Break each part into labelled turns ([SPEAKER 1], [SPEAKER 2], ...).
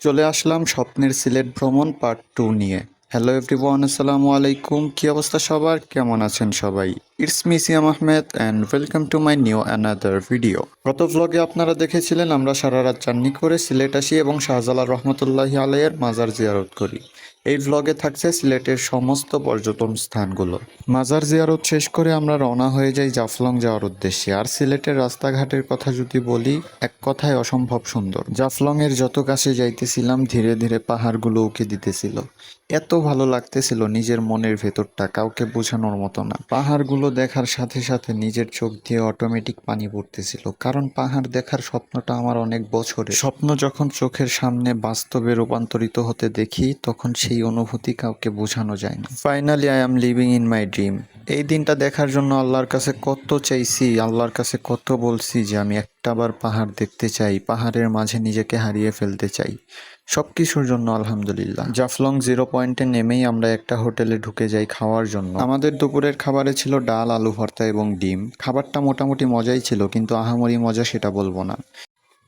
[SPEAKER 1] চলে আসলাম স্বপ্নের সিলেট ভ্রমণ পার্ট 2 নিয়ে। হ্যালো এভরিওয়ান, আসসালামু আলাইকুম। কি অবস্থা সবার, কেমন আছেন সবাই? It's me Siam Ahmed and welcome to my new another video. গত ভ্লগে আপনারা দেখেছিলেন আমরা সারা রাত জার্নি করে সিলেট আসি এবং শাহজালাল রহমতুল্লাহি আলাইয়ের মাজার জিয়ারত করি। এই ভ্লগে থাকছে সিলেটের সমস্ত পর্যটন স্থানগুলো। মাজার জিয়ারত শেষ করে আমরা রওনা হয়ে যাই জাফলং যাওয়ার উদ্দেশ্যে। আর সিলেটের রাস্তাঘাটের কথা যদি বলি, এক কথায় অসম্ভব সুন্দর। জাফলং এর যত কাছে যাইতেছিলাম ধীরে ধীরে পাহাড়গুলো উঁকি দিতেছিল। এত ভালো লাগতেছিল, নিজের মনের ভেতরটা কাউকে বোঝানোর মতো না। পাহাড়গুলো দেখার সাথে সাথে নিজের চোখ দিয়ে অটোমেটিক পানি পড়তেছিল, কারণ পাহাড় দেখার স্বপ্নটা আমার অনেক বছরের স্বপ্ন। যখন চোখের সামনে বাস্তবে রূপান্তরিত হতে দেখি, তখন সেই অনুভূতি কাউকে বোঝানো যায় না। Finally I am living in my dream. এই দিনটা দেখার জন্য আল্লাহর কাছে কত চাইছি, আল্লাহর কাছে কত বলছি যে আমি একটাবার পাহাড় দেখতে চাই, পাহাড়ের মাঝে নিজেকে হারিয়ে ফেলতে চাই। সবকিছুর জন্য আলহামদুলিল্লাহ। জাফলং 0 পয়েন্টে নেমেই আমরা একটা হোটেলে ঢুকে যাই খাওয়ার জন্য। আমাদের দুপুরের খাবারে ছিল ডাল, আলু ভর্তা এবং ডিম। খাবারটা মোটামুটি মজাই ছিল, কিন্তু আহামরি মজা সেটা বলবো না।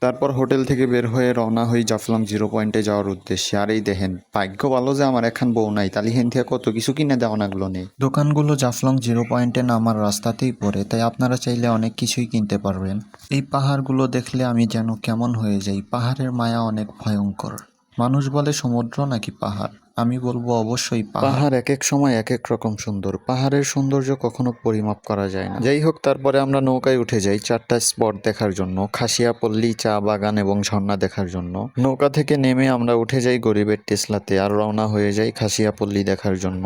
[SPEAKER 1] তারপর হোটেল থেকে বের হয়ে রওনা হই জাফলং 0 পয়েন্টে যাওয়ার উদ্দেশ্যে। আর এই দেখেন, ভাগ্য ভালো যে আমার এখন বউ নাই, তালি হেন থেকে কত কিছু কিনে দেওয়া নাগলো নেই। দোকানগুলো জাফলং 0 পয়েন্টে নামার রাস্তাতেই পড়ে, তাই আপনারা চাইলে অনেক কিছুই কিনতে পারবেন। এই পাহাড়গুলো দেখলে আমি যেন কেমন হয়ে যাই। পাহাড়ের মায়া অনেক ভয়ঙ্কর। মানুষ বলে সমুদ্র নাকি পাহাড়, আমি বলবো অবশ্যই পাহাড়। এক এক সময় এক এক রকম সুন্দর। পাহাড়ের সৌন্দর্য কখনো পরিমাপ করা যায় না। যাই হোক, তারপরে আমরা নৌকায় উঠে যাই 4টা স্পট দেখার জন্য, খাসিয়াপল্লী, চা বাগান এবং ঝর্ণা দেখার জন্য। নৌকা থেকে নেমে আমরা উঠে যাই গরিবের টেসলাতে আর রওনা হয়ে যাই খাসিয়াপল্লী দেখার জন্য।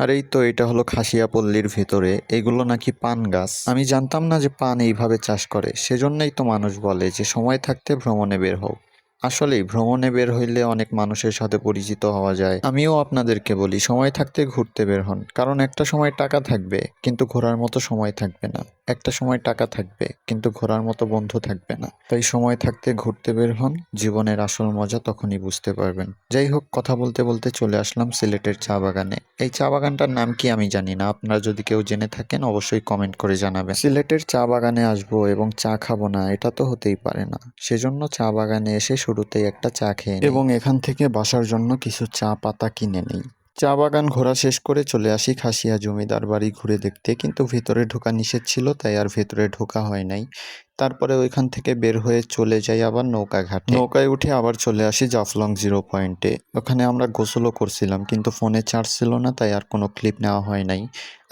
[SPEAKER 1] আর এই তো, এটা হলো খাসিয়াপল্লীর ভেতরে। এগুলো নাকি পান গাছ। আমি জানতাম না যে পান এইভাবে চাষ করে। সেজন্যই তো মানুষ বলে যে সময় থাকতে ভ্রমণে বের হও। আসলেই ভ্রমণে বের হইলে অনেক মানুষের সাথে পরিচিত হওয়া যায়। আমিও আপনাদেরকে বলি, সময় থাকতে ঘুরতে বের হন, কারণ একটা সময় টাকা থাকবে কিন্তু ঘোরার মতো সময় থাকবে না। একটা সময় টাকা থাকবে কিন্তু ঘোরার মতো বন্ধু থাকবে না। তাই সময় থাকতে ঘুরতে বের হন, জীবনের আসল মজা তখনই বুঝতে পারবেন। যাই হোক, কথা বলতে বলতে চলে আসলাম সিলেটের চা বাগানে। এই চা বাগানটার নাম কি আমি জানি না, আপনারা যদি কেউ জেনে থাকেন অবশ্যই কমেন্ট করে জানাবেন। সিলেটের চা বাগানে আসবো এবং চা খাবো না, এটা তো হতেই পারে না। সেজন্য চা বাগানে এসে শুরুতেই একটা চা খেয়ে নিই এবং এখান থেকে বাসার জন্য কিছু চা পাতা কিনে নিই। চা বাগান ঘোরা শেষ করে চলে আসি খাসিয়া জমিদার বাড়ি ঘুরে দেখতে, কিন্তু ভেতরে ঢোকা নিষেধ ছিল, তাই আর ভেতরে ঢোকা হয় নাই। তারপরে ওইখান থেকে বের হয়ে চলে যাই আবার নৌকা ঘাটে। নৌকায় উঠে আবার চলে আসি জাফলং 0 পয়েন্টে। ওখানে আমরা গোসলও করছিলাম, কিন্তু ফোনে চার্জ ছিল না, তাই আর কোনো ক্লিপ নেওয়া হয় নাই।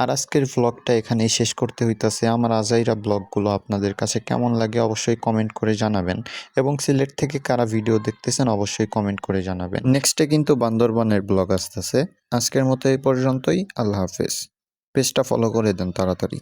[SPEAKER 1] আর আজকের ভ্লগটা এখানেই শেষ করতে হইতাছে। আমার আজাইরা ব্লগগুলো আপনাদের কাছে কেমন লাগে অবশ্যই কমেন্ট করে জানাবেন, এবং সিলেট থেকে কারা ভিডিও দেখতেছেন অবশ্যই কমেন্ট করে জানাবেন। নেক্সটে কিন্তু বান্দরবানের ব্লগ আসতেছে। আজকের মতো এই পর্যন্তই। আল্লাহ হাফেজ। পেজটা ফলো করে দেন তাড়াতাড়ি।